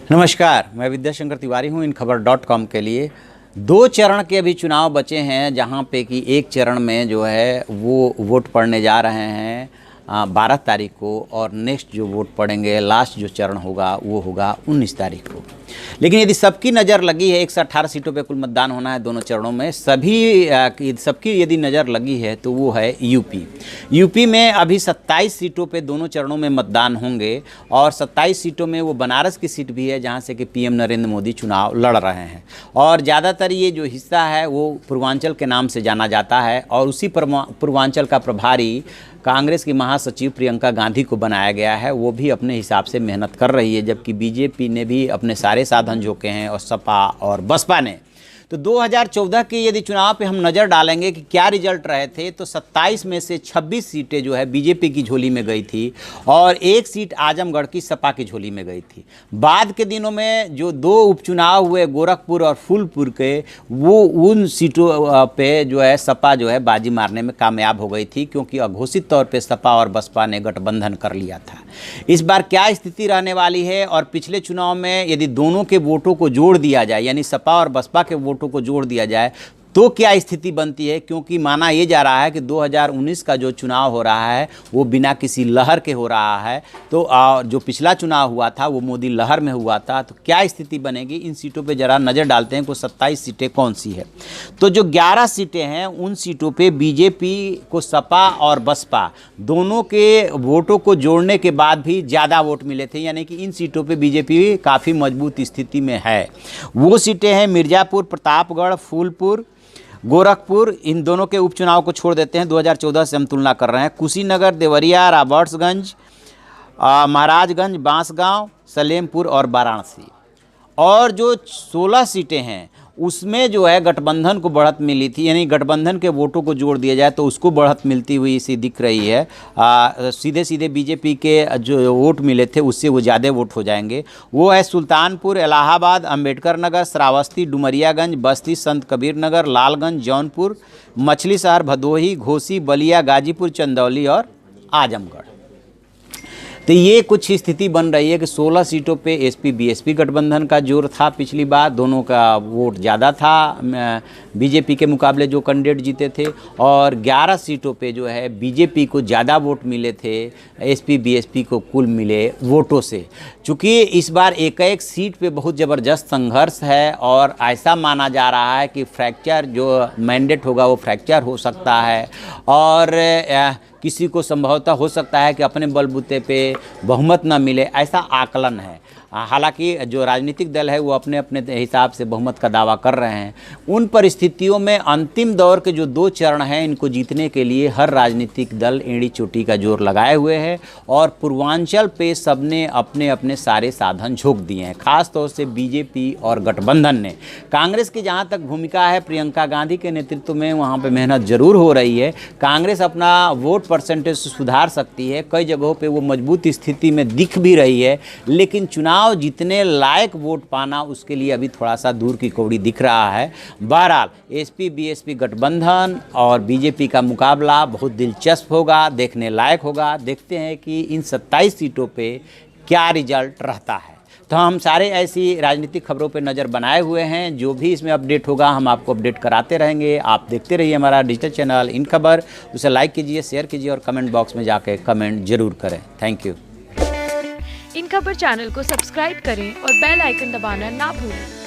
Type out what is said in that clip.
नमस्कार, मैं विद्याशंकर तिवारी हूँ इन खबर.com के लिए। 2 चरण के अभी चुनाव बचे हैं, जहाँ पे कि एक चरण में जो है वो वोट पड़ने जा रहे हैं 12 तारीख को, और नेक्स्ट जो वोट पड़ेंगे, लास्ट जो चरण होगा वो होगा 19 तारीख को। लेकिन यदि सबकी नज़र लगी है, 118 सीटों पे कुल मतदान होना है दोनों चरणों में, सबकी यदि नज़र लगी है तो वो है यूपी में अभी 27 सीटों पे दोनों चरणों में मतदान होंगे, और 27 सीटों में वो बनारस की सीट भी है जहाँ से कि पीएम नरेंद्र मोदी चुनाव लड़ रहे हैं। और ज़्यादातर ये जो हिस्सा है वो पूर्वांचल के नाम से जाना जाता है, और उसी पूर्वांचल का प्रभारी कांग्रेस की महासचिव प्रियंका गांधी को बनाया गया है। वो भी अपने हिसाब से मेहनत कर रही है, जबकि बीजेपी ने भी अपने सारे साधन झोंके हैं, और सपा और बसपा ने। तो 2014 के यदि चुनाव पे हम नज़र डालेंगे कि क्या रिजल्ट रहे थे, तो 27 में से 26 सीटें जो है बीजेपी की झोली में गई थी, और 1 सीट आजमगढ़ की सपा की झोली में गई थी। बाद के दिनों में जो 2 उपचुनाव हुए गोरखपुर और फूलपुर के, वो उन सीटों पे जो है सपा जो है बाजी मारने में कामयाब हो गई थी, क्योंकि अघोषित तौर पे सपा और बसपा ने गठबंधन कर लिया था। इस बार क्या स्थिति रहने वाली है, और पिछले चुनाव में यदि दोनों के वोटों को जोड़ दिया जाए, यानी सपा और बसपा के वोटों को जोड़ दिया जाए, तो क्या स्थिति बनती है। क्योंकि माना ये जा रहा है कि 2019 का जो चुनाव हो रहा है वो बिना किसी लहर के हो रहा है, तो जो पिछला चुनाव हुआ था वो मोदी लहर में हुआ था। तो क्या स्थिति बनेगी, इन सीटों पे ज़रा नज़र डालते हैं। को 27 सीटें कौन सी है, तो जो 11 सीटें हैं उन सीटों पे बीजेपी को सपा और बसपा दोनों के वोटों को जोड़ने के बाद भी ज़्यादा वोट मिले थे, यानी कि इन सीटों पर बीजेपी काफ़ी मजबूत स्थिति में है। वो सीटें हैं मिर्ज़ापुर, प्रतापगढ़, फूलपुर, गोरखपुर। इन दोनों के उपचुनाव को छोड़ देते हैं, 2014 से हम तुलना कर रहे हैं। कुशीनगर, देवरिया, रॉबर्ट्सगंज, महाराजगंज, बांसगांव, सलेमपुर और वाराणसी। और जो 16 सीटें हैं उसमें जो है गठबंधन को बढ़त मिली थी, यानी गठबंधन के वोटों को जोड़ दिया जाए तो उसको बढ़त मिलती हुई इसी दिख रही है। सीधे बीजेपी के जो वोट मिले थे उससे वो ज़्यादा वोट हो जाएंगे। वो है सुल्तानपुर, इलाहाबाद, अंबेडकर नगर, श्रावस्ती, डुमरियागंज, बस्ती, संत कबीर नगर, लालगंज, जौनपुर, मछली शहर, भदोही, घोसी, बलिया, गाजीपुर, चंदौली और आजमगढ़। तो ये कुछ स्थिति बन रही है कि 16 सीटों पे एसपी बीएसपी गठबंधन का जोर था पिछली बार, दोनों का वोट ज़्यादा था बीजेपी के मुकाबले जो कैंडिडेट जीते थे, और 11 सीटों पे जो है बीजेपी को ज़्यादा वोट मिले थे एसपी बीएसपी को कुल मिले वोटों से। चूँकि इस बार एक सीट पे बहुत ज़बरदस्त संघर्ष है, और ऐसा माना जा रहा है कि फ्रैक्चर जो मैंडेट होगा वो फ्रैक्चर हो सकता है, और किसी को संभवतः हो सकता है कि अपने बलबूते पे बहुमत न मिले, ऐसा आकलन है। हालांकि जो राजनीतिक दल है वो अपने अपने हिसाब से बहुमत का दावा कर रहे हैं। उन परिस्थितियों में अंतिम दौर के जो 2 चरण हैं, इनको जीतने के लिए हर राजनीतिक दल एड़ी चोटी का जोर लगाए हुए है, और पूर्वांचल पे सबने अपने अपने सारे साधन झोंक दिए हैं। खास तौर से बीजेपी और गठबंधन ने। कांग्रेस की जहाँ तक भूमिका है, प्रियंका गांधी के नेतृत्व में वहाँ पर मेहनत जरूर हो रही है। कांग्रेस अपना वोट परसेंटेज सुधार सकती है, कई जगहों पर वो मजबूत स्थिति में दिख भी रही है, लेकिन चुनाव जितने लायक वोट पाना उसके लिए अभी थोड़ा सा दूर की कौड़ी दिख रहा है। बहरहाल एसपी बीएसपी गठबंधन और बीजेपी का मुकाबला बहुत दिलचस्प होगा, देखने लायक होगा। देखते हैं कि इन 27 सीटों पे क्या रिजल्ट रहता है। तो हम सारे ऐसी राजनीतिक खबरों पे नज़र बनाए हुए हैं, जो भी इसमें अपडेट होगा हम आपको अपडेट कराते रहेंगे। आप देखते रहिए हमारा डिजिटल चैनल इन खबर। उसे लाइक कीजिए, शेयर कीजिए, और कमेंट बॉक्स में जाके कमेंट जरूर करें। Thank you. इन खबर चैनल को सब्सक्राइब करें और बेल आइकन दबाना ना भूलें।